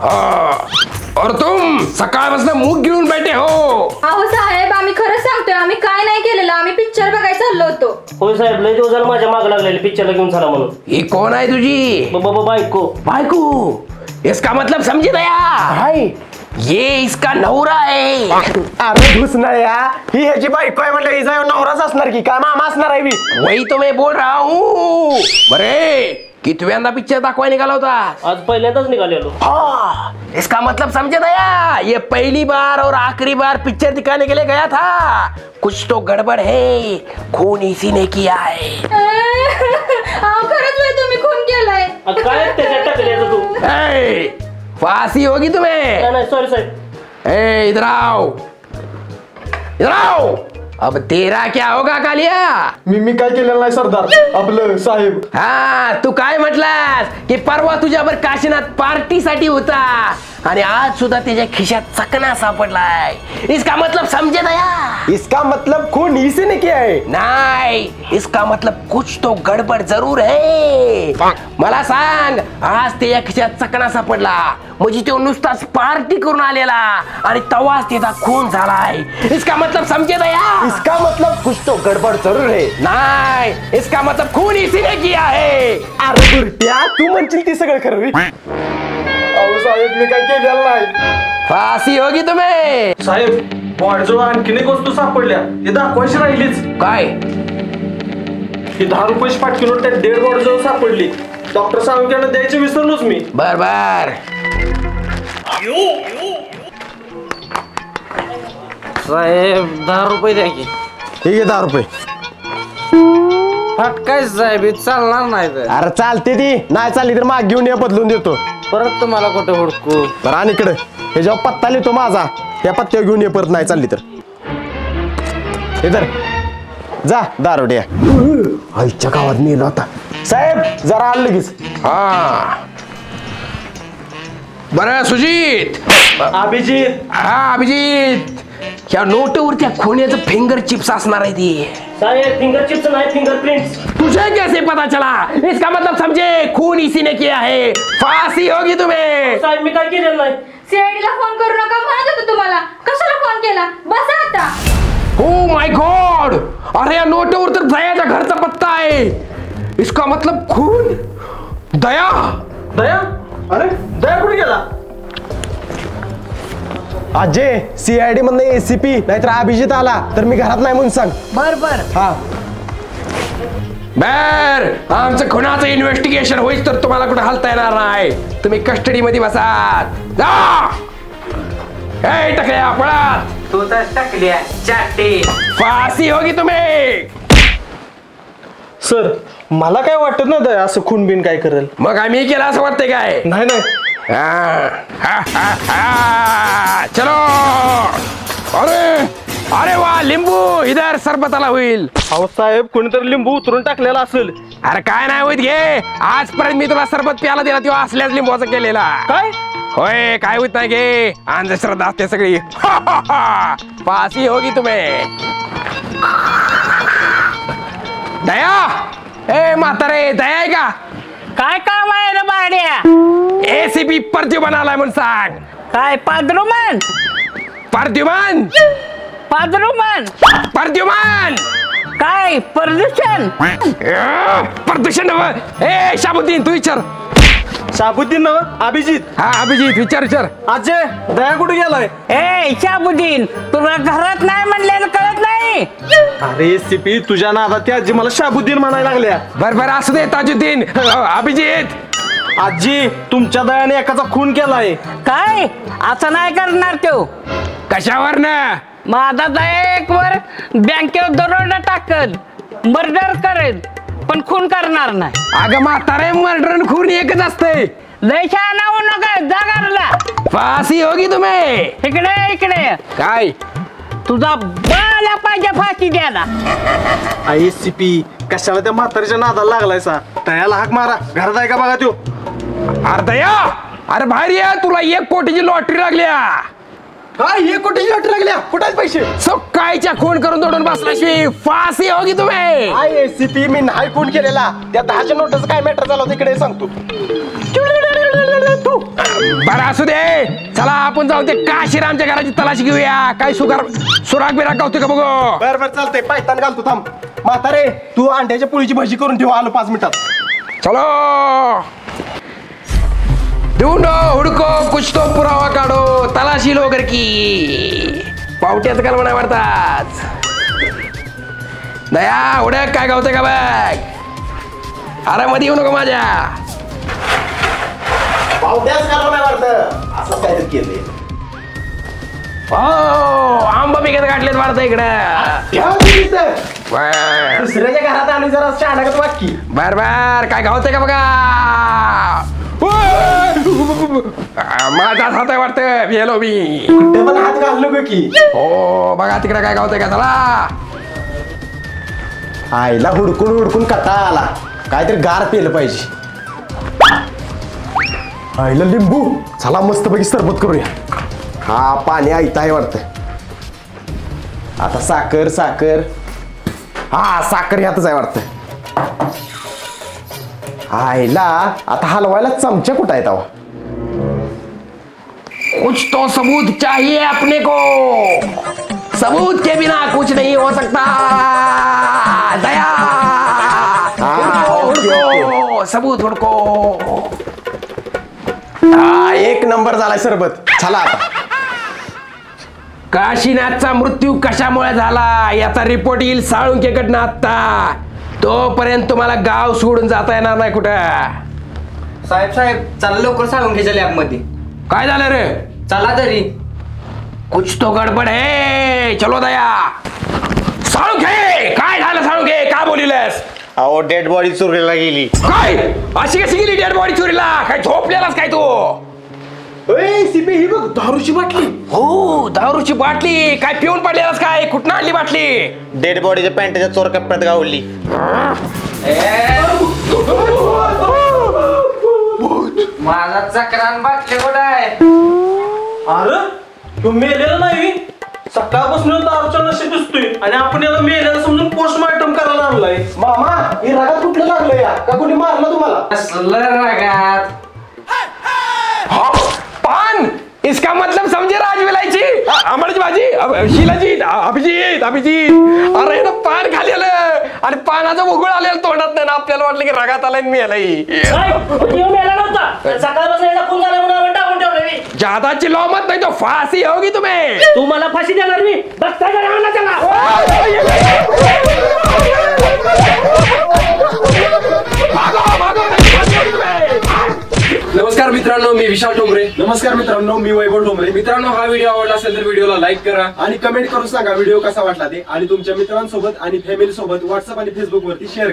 और तुम सकाळपासून मुग गिळून बैठे हो. अहो साहेब, आम्ही खरं सांगतोय, आम्ही काय नाही केलेलं. आम्ही पिक्चर बघायला चाललो होतो. होय साहेब, लय दिवस झालं माझ्या माग लागलेले पिक्चरला घेऊन चला म्हणून. ही कोण आहे तुझी? बायको. बायको? इसका मतलब समझे दया? हाय, ये इसका नवरा है. अरे घुसनाळ्या, ही ह्याची बायको आहे म्हटलं, हिचा नवराच असणार की काय मामा असणार आहे. वही तो मैं बोल रहा हूँ. बरे कितव्यांदा पिक्चर दाखवाय निघाला होता? आज पहिल्यांदाच निघालेलो. इसका मतलब समझे दया, ये पहली बार और आखिरी बार पिक्चर दिखाने के लिए गया था. कुछ तो गड़बड़ है, खून इसी ने किया है. अहो खरंच वेळ तुम्ही खून केलाय. काय त्याच्यात टाकल्याचं तू? फांसी होगी तुम्हें. नाही सॉरी साहेब. इधर आओ, इधर आओ. अब तेरा क्या होगा कालिया? मी काय केलेलं नाही सरदार आपलं साहेब. हा, तू काय म्हटलास की परवा तुझ्यावर काशीनाथ पार्टीसाठी होता आणि आज सुद्धा त्याच्या खिशात चकना सापडलाय. इसका मतलब समझे दया? इसका मतलब खून इसी ने किया है. नाही, इसका मतलब कुछ तो गडबड जरूर है. मला सांग, आज त्याच्या खिशात चकना सापडला म्हणजे तो नुसताच पार्टी करून आलेला आणि तवाच त्याचा खून झालाय. इसका मतलब समझे दया? इसका मतलब कुछ तो गडबड जरूर है. नाही, इसका मतलब खून इसी ने किया है. अरे बुरट्या, तू म्हणशील ती सगळं खरं. अहो साहेब, मी काय केलेलं नाही. फाशी होगी तुम्हें. साहेब, बॉडजवळ आणखीन एक वस्तू सापडल्या, हे दाखवायची राहिलीच. काय? ही 10 रुपयाची पाटकी नोट त्या डेड बॉडजवळ सापडली. डॉक्टर सावंत द्यायचे विसरलोच मी. बर बर. साहेब 10 रुपये द्या की. ठीक आहे, 10 रुपये. फटकाय साहेब, चालणार नाही तर. अरे चालते ती, नाही चालली तर माग घेऊन ये, बदलून देतो. परत तुम्हाला कुठे हुडकू? बरं आणि इकडे हे जेव्हा पत्ता लिहितो माझा, त्या पत्त्यावर घेऊन ये परत, नाही चालली तर. इधर जा दारोड्या. आईच्या गावात नेला होता. साहेब जरा आलं लगेच. हा बर सुजित. अभिजित. हा अभिजित, ह्या नोटवर त्या खोण्याचं फिंगर चिप्स असणार आहे ती. साहेब फिंगर चिप्स नाही, फिंगर प्रिंट्स. तुझे कैसे पता चला? इसका मतलब समझे, खून इसी ने किया है. फांसी होगी तुम्हें. साहेब मी काय केलेलं नाही. सीआयडीला फोन करू नका म्हणत होतो तुम्हाला. कशाला फोन केला? बसा आता. ओ माय गॉड, अरे या नोटवर तर दयाच्या घरचा पत्ता आहे. इसका मतलब खून दया. दया? अरे दया कुठे गेला? अजय, सीआयडी मधनं एसीपी नाहीतर अभिजित आला तर मी घरात नाही म्हणून सांग. बर बर. हा बर, आमचं खुनाचं इन्व्हेस्टिगेशन होईल तर तुम्हाला कुठे हलता येणार नाही. तुम्ही कस्टडी मध्ये बसात. जा टकल्या पळात. तू तर टाकल्या चाटे. फाशी होगी तुम्हें. सर, मला काय वाटत ना दया असं खून बिन काय करेल. मग आम्ही केला असं वाटतंय काय? नाही नाही. चलो. अरे अरे वा, लिंबू इधर सरबताला होईल. अहो साहेब, कोणीतरी लिंबू उतरून टाकलेला असेल. अरे काय नाही होत घे, आजपर्यंत मी तुला सरबत प्याला दिला तेव्हा असल्याच लिंबूचा केलेला. काय? होय, काय होत नाही घे, अंधश्रद्धा असते सगळी. फाशी होगी तुम्हें. दया, ए म्हातारे, दया आहे का? काय काम आहे रे भाड्या? एसीपी प्रद्युमन आलाय म्हणून सांग. काय पाद्रुमन? प्रद्युमन. पाद्रुमन प्रद्युमन. काय प्रदूषण? प्रदूषण नव्ह. ए शाबुद्दीन, तू विचार. शाबुद्दीन नव? अभिजित. हा अभिजित, विचार. अजय, दया कुठे गेलाय? ए शाबुद्दीन, तुला घरात नाही म्हणलेलं कळत नाही? अरे सीपी, तुझ्या नादात त्या आजी मला शाबुद्दीन म्हणायला लागल्या. बर असू दे ताजुद्दीन. अभिजित. आजी, तुमच्या दयाने एकाचा खून केलाय. काय? असं नाही करणार तो. कशावर ना? माझा एक वर बँकेवर दरोडा टाकल, मर्डर करेल, पण खून करणार नाही. अगं म्हातारे, मर्डर खून एकच असते. लय शहाणा होऊ नका, जा घरला. फाशी होगी तुम्हें. इकडे काय? तुझा बाला पाहिजे फाशी द्यायला. आई सीपी, कशाला त्या म्हातारीच्या नादाला लागलाय सा? दयाला हाक मारा, घरात आहे का बघा तो. अरे दया, अरे बाहेर ये, तुला 1 कोटीची लॉटरी लागल्या. काय 1 कोटीची लॉटरी लागल्या? कुठे पैसे? सकाळच्या खून करून दौडून बसल्याशिवाय फाशी होगी तुम्हें. काय एसीपी, मी नाही खून केलेला. त्या 10च्या नोटाचं काय मॅटर झालं होतं इकडे सांगतो. बरं असू दे, चला आपण जाऊ ते काशीरामच्या घराची तलाशी घेऊया. काय सुराग बिराग गावते का बघू. बर बर चालतंय, पायतान घालतो थांब. म्हातारे तू अंड्याच्या पोळीची भाजी करून ठेव, आलो 5 मिनिटात. चलो ढूंढो हुडको कुछ तो पुरावा काढो, तलाशी लो घर की. पावट्याच कल्पना वाटतात. दया उडक काय गावते का बघ. अरे मध्ये येऊ नको माझ्या. पावट्याच घालव नाही वाटतं, असं काहीतरी केलंय. हो आंबा पिकत काढलेत वाटतं इकडं. दुसऱ्याच्या घरात आणि जरा शाणागत वाक्की. बर बर काय गावते का बघा. माझा हात आहे वाटतं, गेलो मी. ते पण हात घाललो ग की. हो बघा तिकडे काय गावते का. चला आईला हुडकून हुडकून कंटाळा आला, काहीतरी गार पेलं पाहिजे. आईला लिंबू, चला मस्त पैकी सरबत करूया. हा पाणी आईत आहे वाटतं. आता साखर साखर, हा साखर ह्यातच आहे वाटतं. आईला आता हलवायला चमचा कुठं आहे तवा. कुछ तो सबूत चाहिए अपने को, सबूत के बिना कुछ नहीं हो सकता. दया हुडको सबूत हुडको. हा एक नंबर झालाय सरबत. चला आता. काशीनाथचा मृत्यू कशामुळे झाला याचा रिपोर्ट येईल साळुंकेकडनं आता. तोपर्यंत तुम्हाला गाव सोडून जाता येणार नाही कुठं. साहेब चला लवकर साळुंखेच्या लॅब मध्ये. काय झालं रे. चला तरी. कुछ तो गडबड है. चलो दया. साळुंखे काय झालं. साळुंखे काय बोलिलस. अहो डेड बॉडी चोरीला गेली. काय अशी कशी गेली डेड बॉडी चोरीला. काय झोपलेलास काय तू. सीपी ही बघ दारूची बाटली. हो दारूची बाटली. काय पिऊन पडलेलास काय. कुठं आणली बाटली. डेड बॉडीच्या पॅन्टच्या चोर कप्प्यात गावली. माझा चक्रान बाटले कुठं आहे. अरे तू मेलेला नाही. सकाळपासून दारूच्या नशेत दिसतोय आणि आपण याला मेलेला समजून पोस्टमार्टम करायला आणलाय. मामा हे रगात कुठलं लागलं या, का कोणी मारलं तुम्हाला. असलं रागात. पान इसका मतलब समझे राजविलायची आंबळची भाजी. शिलाजीत अभिजीत अभिजीत. अरे ना पान खाली आलं आणि पानाचं उघड आलेलं तोंडात नाही ना. आपल्याला वाटलं की रगात आलाय मी आलाय. मेला नव्हता. सकाळपासून याचा खून झाला म्हणून आपण टाकून ठेवलं. ज्यादा चिल्लाओ मत नहीं तो फांसी होगी तुम्हें. तू मला फाशी देणार मी. बघताय का रावणा त्याला. नमस्कार मित्रांनो, मी विशाल ठोंबरे. नमस्कार मित्रांनो, मी वैभव ठोंबरे. मित्रांनो, हा व्हिडिओ आवडला असेल तर व्हिडिओला लाईक करा आणि कमेंट करून सांगा व्हिडिओ कसा वाटला ते. आणि तुमच्या मित्रांसोबत आणि फॅमिली सोबत व्हॉट्सअप आणि फेसबुक वरती शेअर